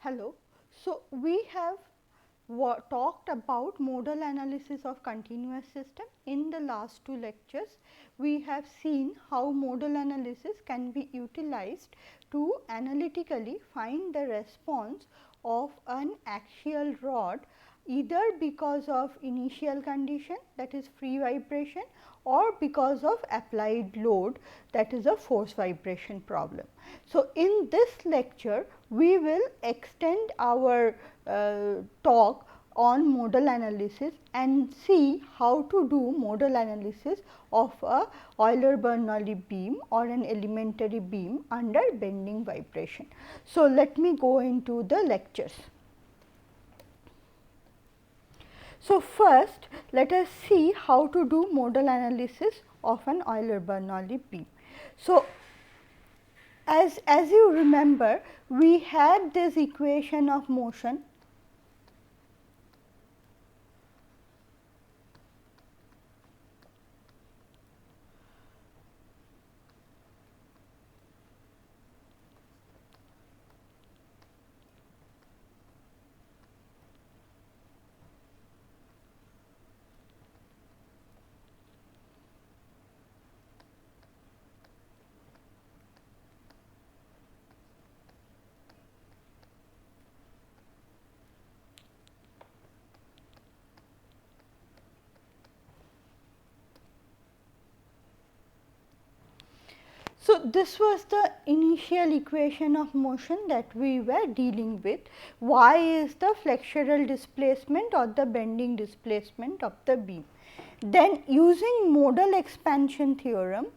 Hello. So, we have talked about modal analysis of continuous system. In the last two lectures, we have seen how modal analysis can be utilized to analytically find the response of an axial rod either because of initial condition, that is free vibration, or because of applied load, that is a force vibration problem. So, in this lecture we will extend our talk on modal analysis and see how to do modal analysis of a Euler-Bernoulli beam or an elementary beam under bending vibration. So, let me go into the lectures. So, first let us see how to do modal analysis of an Euler-Bernoulli beam. So, as you remember, we had this equation of motion So, this was the initial equation of motion that we were dealing with. Y is the flexural displacement or the bending displacement of the beam. Then using modal expansion theorem,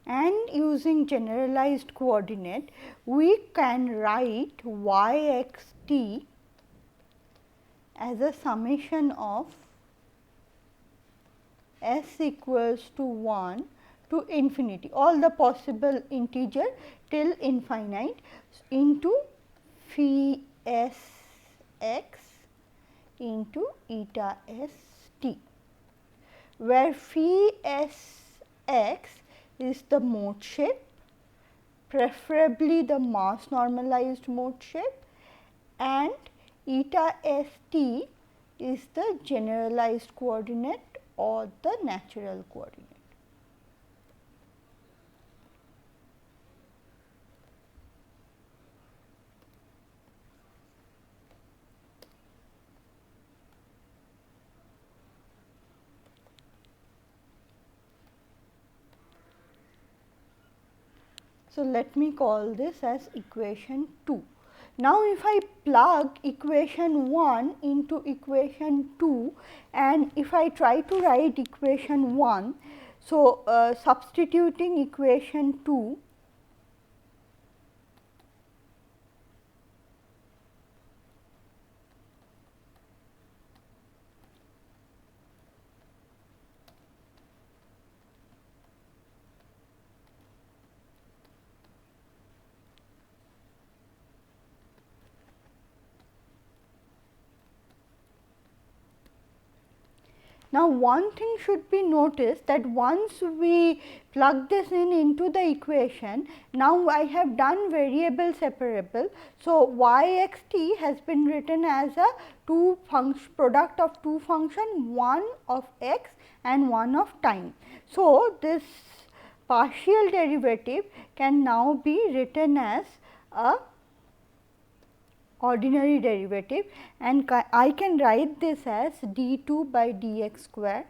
and using generalized coordinate, we can write y x t as a summation of s equals to 1 to infinity, all the possible integer till infinite, into phi s x into eta s t, where phi s x is the mode shape, preferably the mass normalized mode shape, and eta s t is the generalized coordinate or the natural coordinate. So, let me call this as equation 2. Now, if I plug equation 1 into equation 2 and if I try to write equation 1, so substituting equation 2, now, one thing should be noticed that once we plug this in into the equation, now I have done variable separable. So, y x t has been written as a product of two function, one of x and one of time. So, this partial derivative can now be written as a ordinary derivative, and I can write this as d 2 by d x square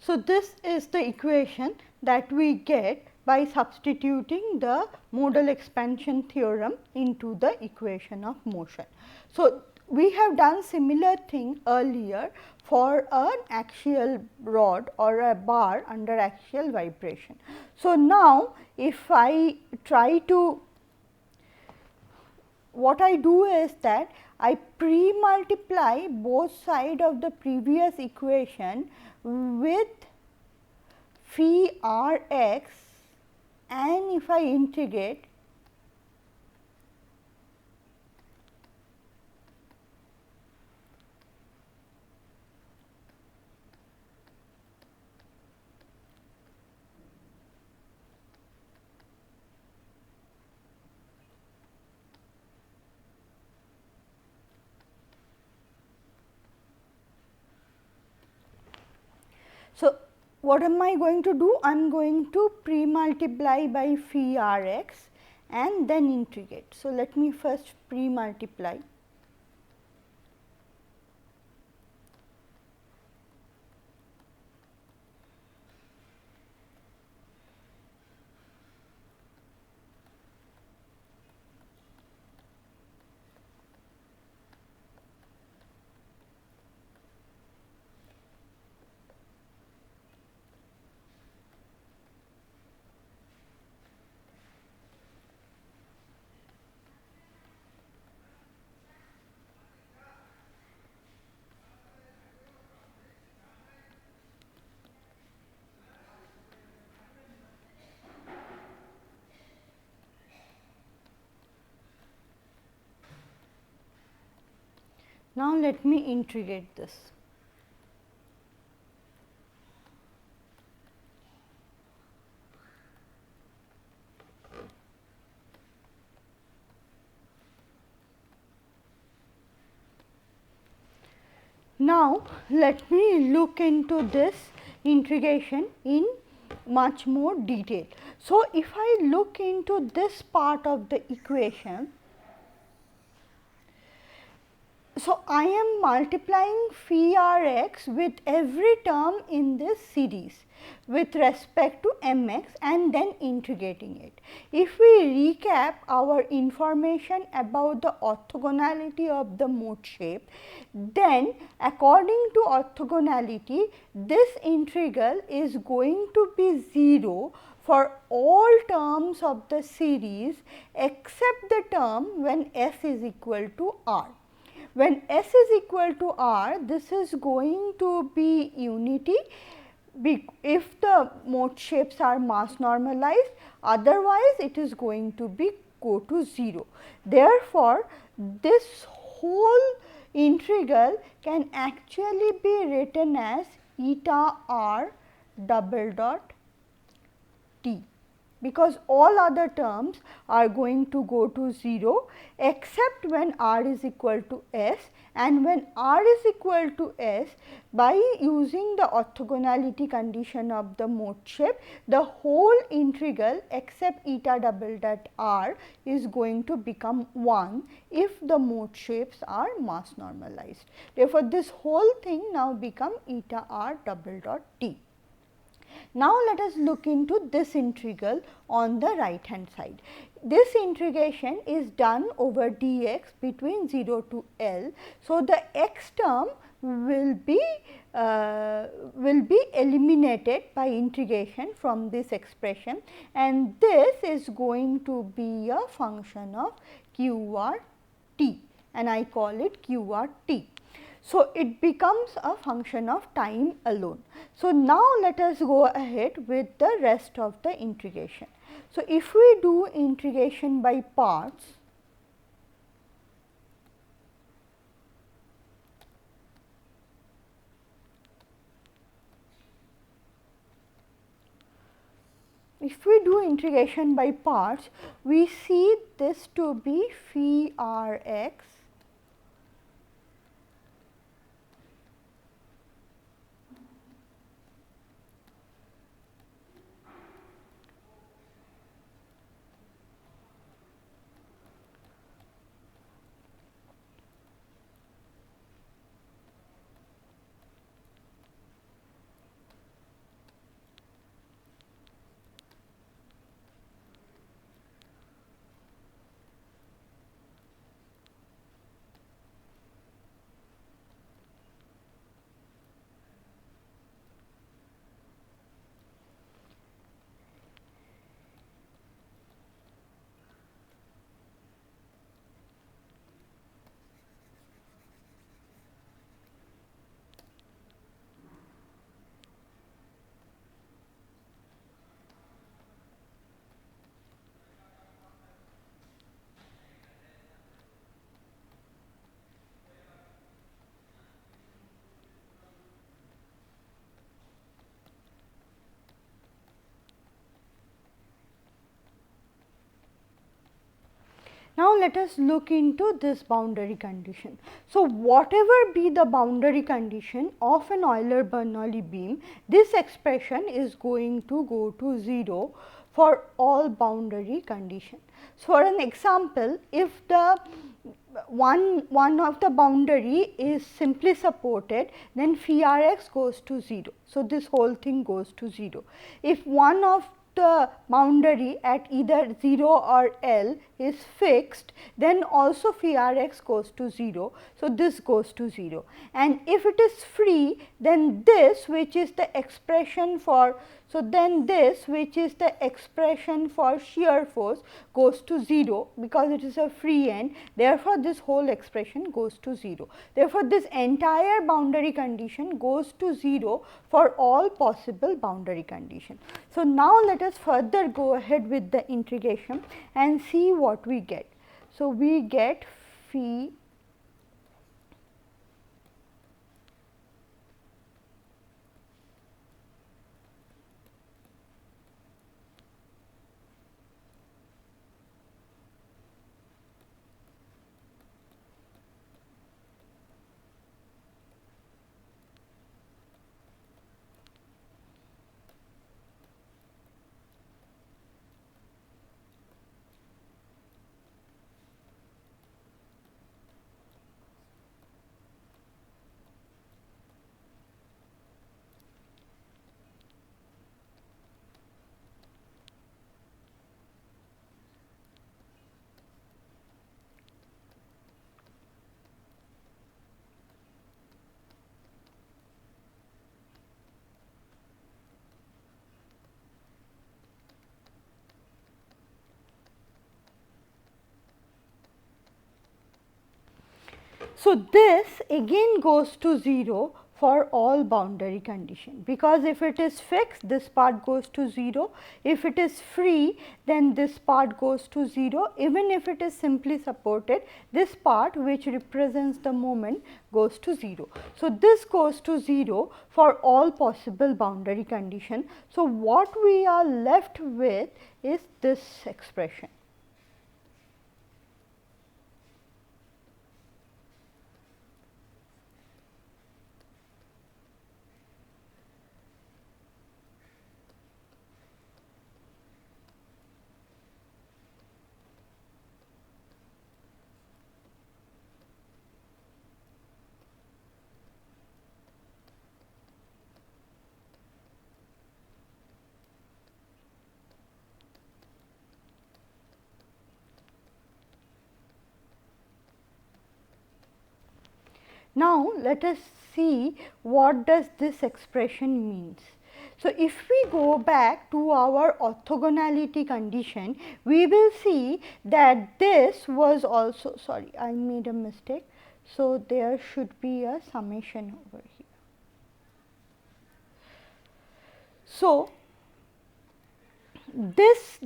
So, this is the equation that we get by substituting the modal expansion theorem into the equation of motion. So, we have done similar thing earlier for an axial rod or a bar under axial vibration. So, now if I try to, what I do is that I pre-multiply both sides of the previous equation with phi r x, and if I integrate, so what am I going to do? I am going to pre-multiply by phi r x and then integrate. So, let me first pre-multiply. Now, let me integrate this. Now, let me look into this integration in much more detail. So, if I look into this part of the equation, so I am multiplying phi r x with every term in this series with respect to m x and then integrating it. If we recap our information about the orthogonality of the mode shape, then according to orthogonality, this integral is going to be 0 for all terms of the series except the term when s is equal to r. When s is equal to r, this is going to be unity if the mode shapes are mass normalized, otherwise it is going to be go to 0. Therefore, this whole integral can actually be written as eta r double dot t, because all other terms are going to go to 0 except when r is equal to s, and when r is equal to s, by using the orthogonality condition of the mode shape, the whole integral except eta double dot r is going to become 1 if the mode shapes are mass normalized. Therefore, this whole thing now become eta r double dot t. Now, let us look into this integral on the right hand side. This integration is done over dx between 0 to L. So, the x term will be eliminated by integration from this expression, and this is going to be a function of q r t, and I call it q r t. So, it becomes a function of time alone. So, now let us go ahead with the rest of the integration. So, if we do integration by parts, we see this to be phi r x now let us look into this boundary condition. So, whatever be the boundary condition of an Euler-Bernoulli beam, this expression is going to go to 0 for all boundary condition. So, for an example, if the one of the boundary is simply supported, then phi r x goes to 0. So, this whole thing goes to 0. If one of the boundary at either 0 or L is fixed, then also phi r x goes to 0. So, this goes to 0, and if it is free, then this which is the expression for, so then this which is the expression for shear force goes to 0, because it is a free end. Therefore, this whole expression goes to 0. Therefore, this entire boundary condition goes to 0 for all possible boundary conditions. So, now let us further go ahead with the integration and see what we get. So, we get phi So, this again goes to 0 for all boundary condition, because if it is fixed, this part goes to 0. If it is free, then this part goes to 0. Even if it is simply supported, this part which represents the moment goes to 0. So, this goes to 0 for all possible boundary condition. So, what we are left with is this expression. Now, let us see what does this expression means. So, if we go back to our orthogonality condition, we will see that this was also, sorry, I made a mistake. So, there should be a summation over here. So, this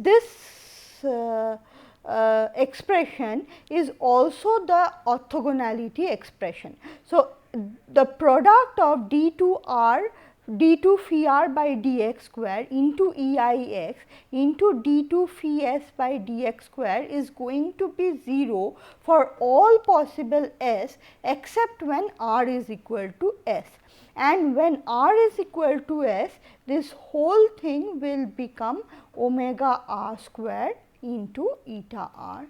expression is also the orthogonality expression. So, the product of d2 phi r by dx square into EIx into d2 phi s by dx square is going to be 0 for all possible s except when r is equal to s. And when r is equal to s, this whole thing will become omega r square into eta r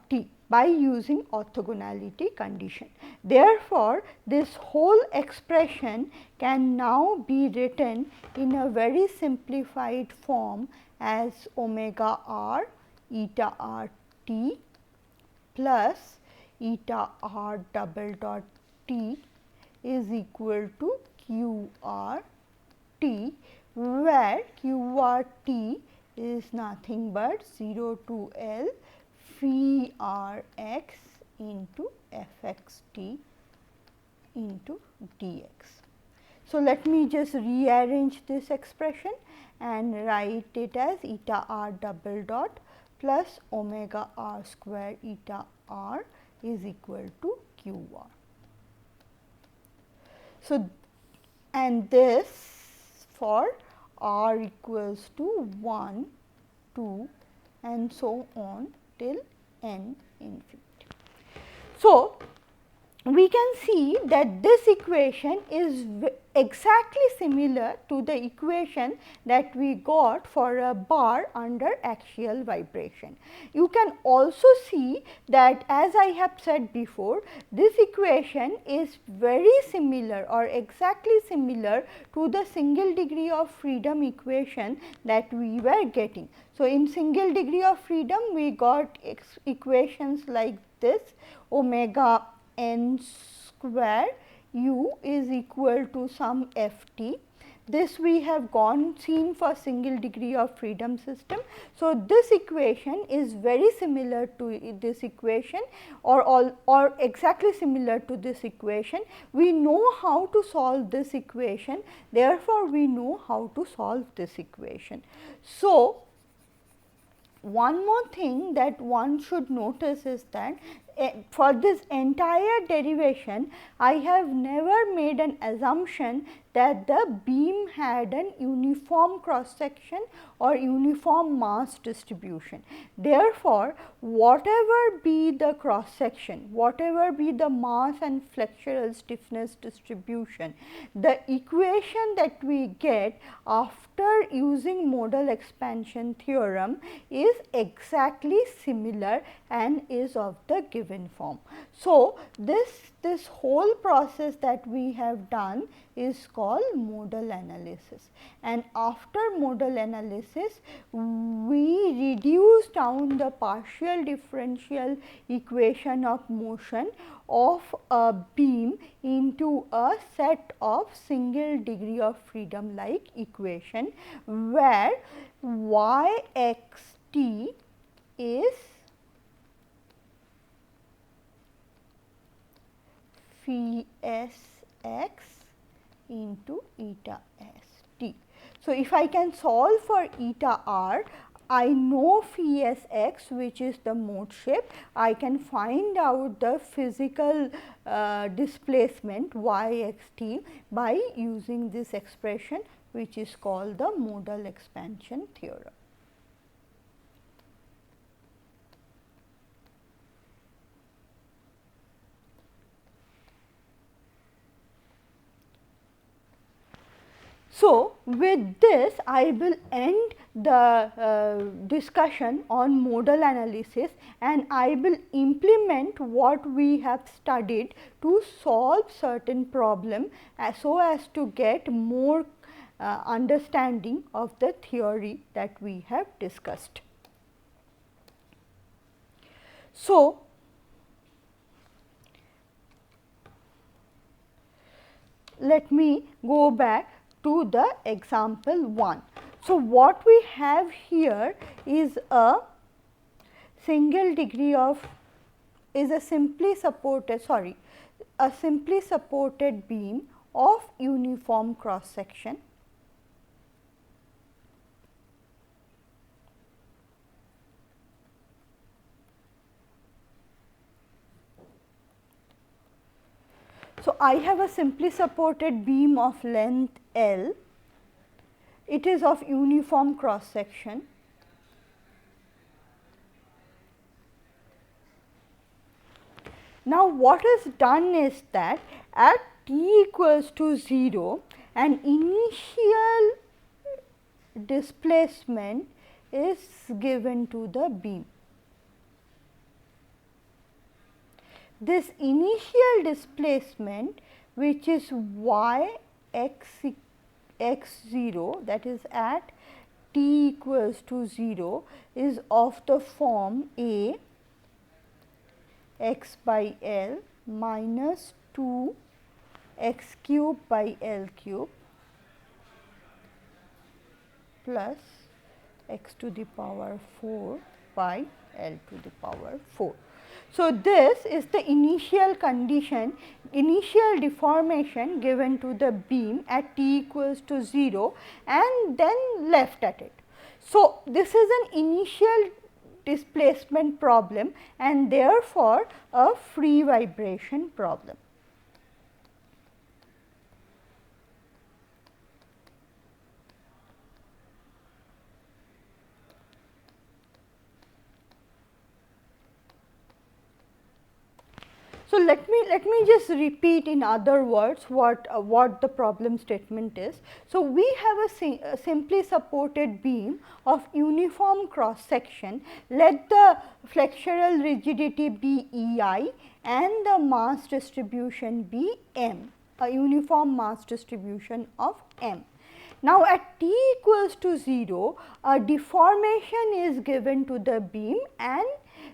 t by using orthogonality condition. Therefore, this whole expression can now be written in a very simplified form as omega r eta r t plus eta r double dot t is equal to q r t, where q r t is nothing but 0 to L phi r x into f x t into dx. So, let me just rearrange this expression and write it as eta r double dot plus omega r square eta r is equal to q r. So, and this for r equals to 1, 2, and so on till n infinity. So, we can see that this equation is exactly similar to the equation that we got for a bar under axial vibration. You can also see that, as I have said before, this equation is very similar or exactly similar to the single degree of freedom equation that we were getting. So, in single degree of freedom we got equations like this: omega n square u is equal to some f t. This we have seen for single degree of freedom system. So, this equation is very similar to this equation or exactly similar to this equation. We know how to solve this equation, therefore, we know how to solve this equation. So, one more thing that one should notice is that for this entire derivation, I have never made an assumption that the beam had an uniform cross section or uniform mass distribution. Therefore, whatever be the cross section, whatever be the mass and flexural stiffness distribution, the equation that we get after using modal expansion theorem is exactly similar and is of the given form. So, this whole process that we have done is called modal analysis, and after modal analysis we reduce down the partial differential equation of motion of a beam into a set of single degree of freedom like equation, where y x t is phi s x into eta s t. So, if I can solve for eta r, I know phi s x, which is the mode shape. I can find out the physical displacement y x t by using this expression, which is called the modal expansion theorem. So, with this I will end the discussion on modal analysis, and I will implement what we have studied to solve certain problem so as to get more understanding of the theory that we have discussed. So, let me go back to the example 1. So, what we have here is a single degree of a simply supported beam of uniform cross section. So, I have a simply supported beam of length L. It is of uniform cross section. Now, what is done is that at t equals to 0, an initial displacement is given to the beam. This initial displacement, which is y x 0, that is at t equals to 0, is of the form A x by L minus 2 x cube by L cube plus x to the power 4 by L to the power 4. So, this is the initial condition, initial deformation given to the beam at t equals to 0 and then left at it. So, this is an initial displacement problem and therefore, a free vibration problem. So, let me just repeat in other words what the problem statement is. So, we have a simply supported beam of uniform cross section. Let the flexural rigidity be EI and the mass distribution be M, a uniform mass distribution of M. Now, at t equals to 0, a deformation is given to the beam and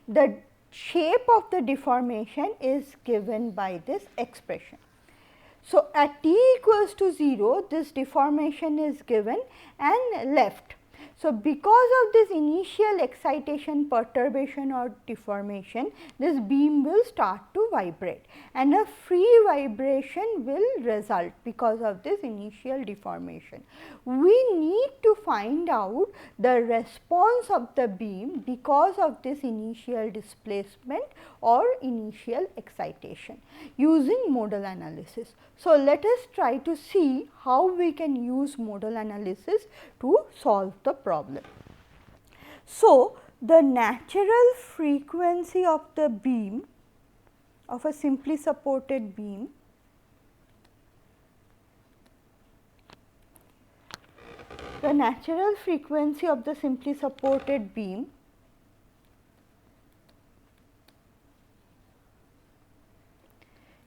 the shape of the deformation is given by this expression. So, at t equals to 0, this deformation is given and left. So, because of this initial excitation, perturbation or deformation, this beam will start to vibrate and a free vibration will result because of this initial deformation. We need to find out the response of the beam because of this initial displacement or initial excitation using modal analysis. So, let us try to see how we can use modal analysis to solve the problem. So, the natural frequency of the beam of a simply supported beam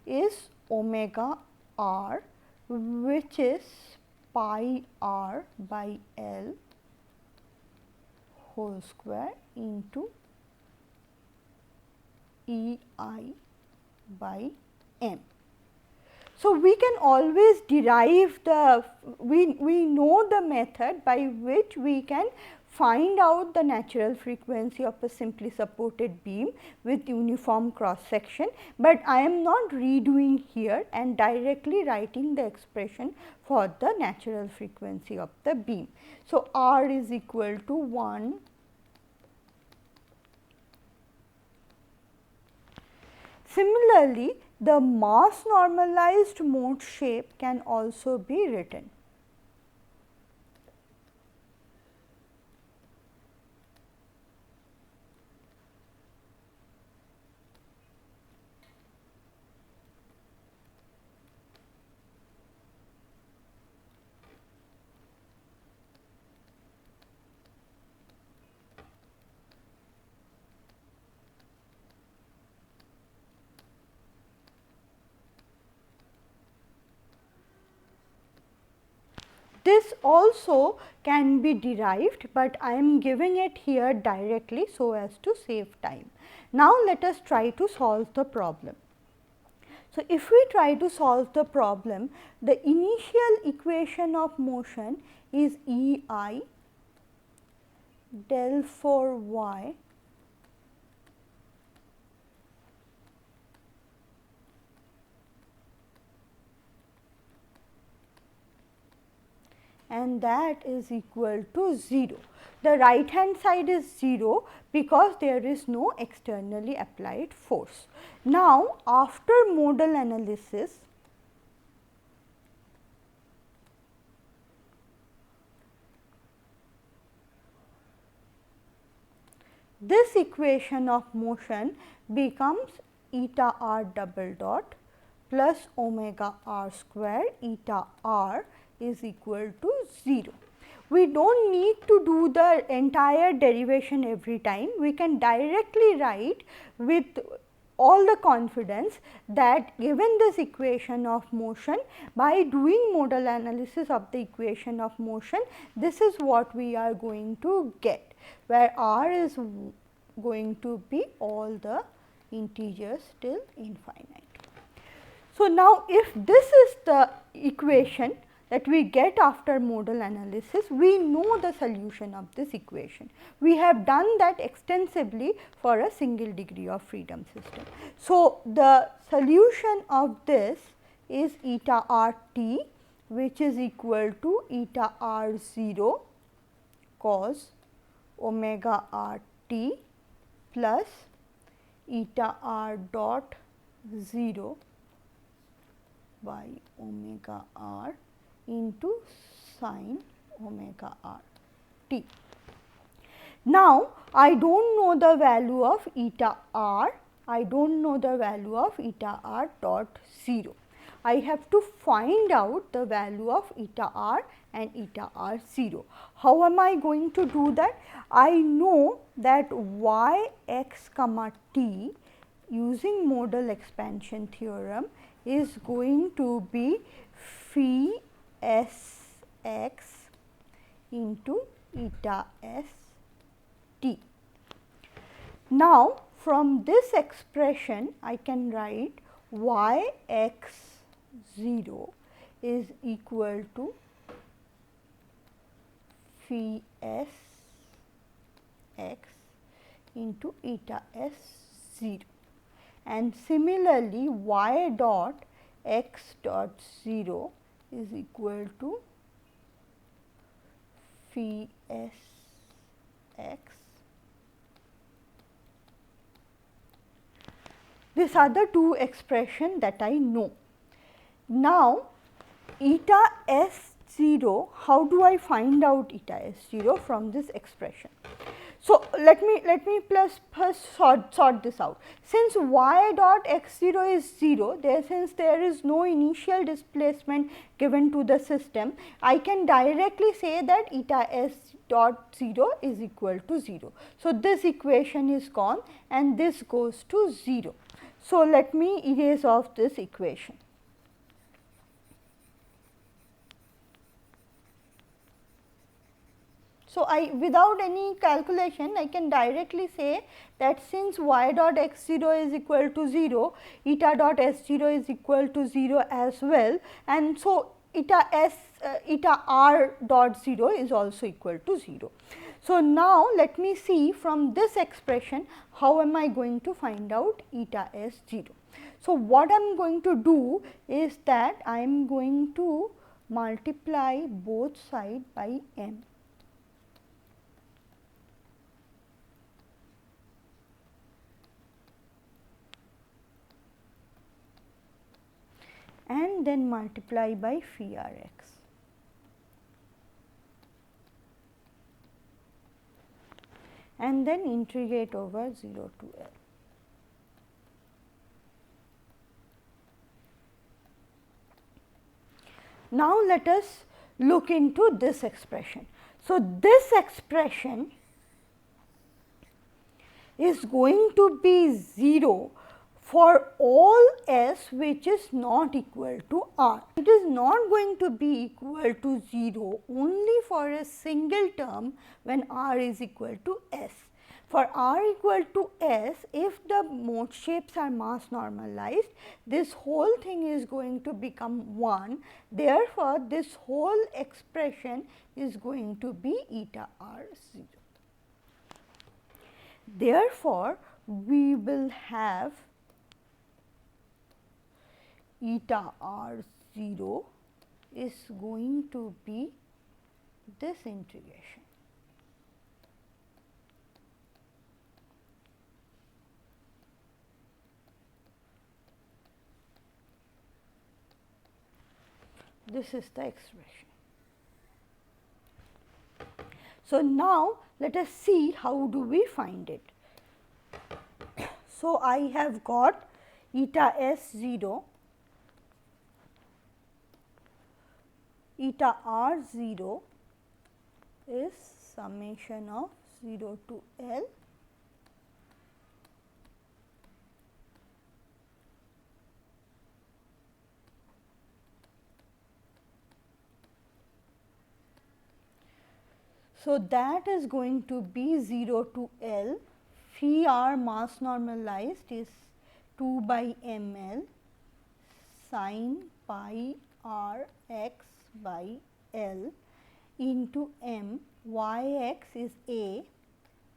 is omega r, which is pi r by L whole square into E I by M. So, we can always derive we know the method by which we can find out the natural frequency of a simply supported beam with uniform cross section, but I am not redoing here and directly writing the expression for the natural frequency of the beam. So, R is equal to 1 . Similarly, the mass normalized mode shape can also be written. This also can be derived, but I am giving it here directly so as to save time. Now, let us try to solve the problem. So, if we try to solve the problem, the initial equation of motion is E I del 4 y and that is equal to 0. The right hand side is 0 because there is no externally applied force. Now, after modal analysis, this equation of motion becomes eta r double dot plus omega r square eta r is equal to 0. We do not need to do the entire derivation every time. We can directly write with all the confidence that given this equation of motion, by doing modal analysis of the equation of motion, this is what we are going to get, where r is going to be all the integers till infinite. So, now if this is the equation that we get after modal analysis, we know the solution of this equation. We have done that extensively for a single degree of freedom system. So, the solution of this is eta r t, which is equal to eta r 0 cos omega r t plus eta r dot 0 by omega r into sin omega r t. Now, I do not know the value of eta r. I do not know the value of eta r dot 0. I have to find out the value of eta r and eta r 0. How am I going to do that? I know that y x comma t using modal expansion theorem is going to be phi s x into eta s t. Now, from this expression I can write y x 0 is equal to phi s x into eta s 0, and similarly y dot x dot 0 is equal to phi s x. These are the two expressions that I know. Now, eta s 0, how do I find out eta s 0 from this expression? So, let me first sort this out. Since y dot x 0 is 0, since there is no initial displacement given to the system, I can directly say that eta s dot 0 is equal to 0. So, this equation is gone and this goes to 0. So, let me erase off this equation. So, without any calculation I can directly say that since y dot x 0 is equal to 0, eta dot s 0 is equal to 0 as well, and so eta r dot 0 is also equal to 0. So, now let me see from this expression how am I going to find out eta s 0. So, what I am going to do is that I am going to multiply both sides by m. And then multiply by phi r x. And then integrate over 0 to L. Now, let us look into this expression. So, this expression is going to be 0 for all s which is not equal to r. It is not going to be equal to 0 only for a single term when r is equal to s. For r equal to s, if the mode shapes are mass normalized, this whole thing is going to become 1. Therefore, this whole expression is going to be eta r 0. Therefore, we will have eta r 0 is going to be this integration. This is the expression. So, now let us see how do we find it. So, I have got eta s 0, eta r 0 is summation of 0 to L So, that is going to be 0 to L, phi r mass normalized is 2 by m L sin pi r x by L into m, y x is a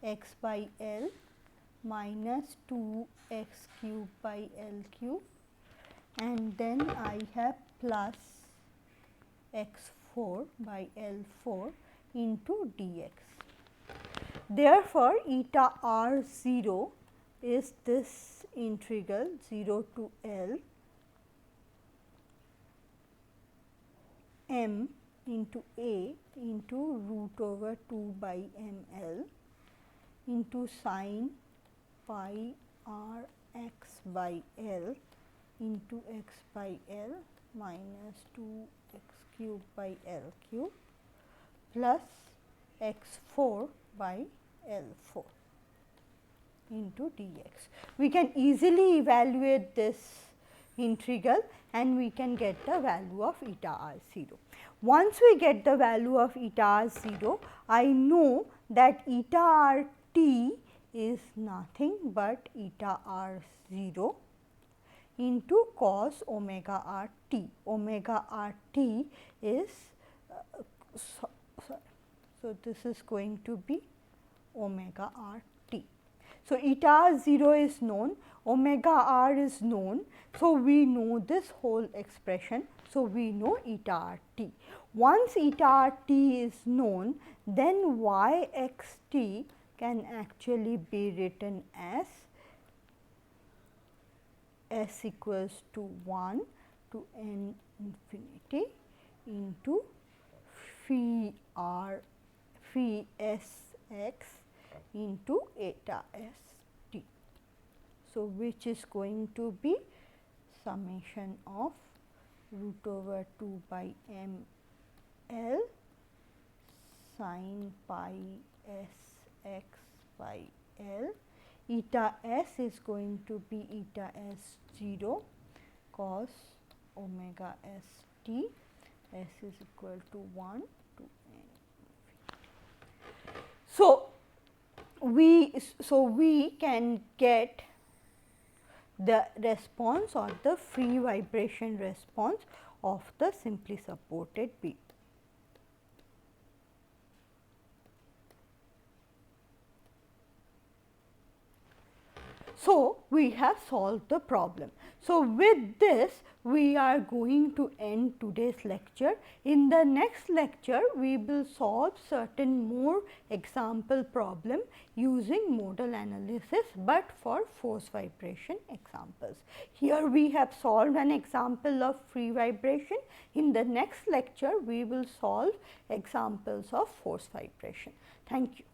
x by L minus 2 x cube by L cube, and then I have plus x 4 by L 4 into dx. Therefore, eta r 0 is this integral 0 to L m into a into root over 2 by m L into sin pi r x by L into x by L minus 2 x cube by L cube plus x 4 by L 4 into dx. We can easily evaluate this integral and we can get the value of eta r 0. Once we get the value of eta r 0, I know that eta r t is nothing but eta r 0 into cos omega r t. Omega r t is so this is going to be omega r t. So, eta r 0 is known, omega r is known. So, we know this whole expression. So, we know eta r t. Once eta r t is known, then y x t can actually be written as s equals to 1 to n infinity into phi r phi s x into eta s t. So, which is going to be summation of root over 2 by m L sin pi s x by L. Eta s is going to be eta s 0 cos omega s t, s is equal to 1 to n. So, we can get the response or the free vibration response of the simply supported beam. So, we have solved the problem. So, with this we are going to end today's lecture. In the next lecture, we will solve certain more example problem using modal analysis, but for force vibration examples. Here we have solved an example of free vibration. In the next lecture, we will solve examples of force vibration. Thank you.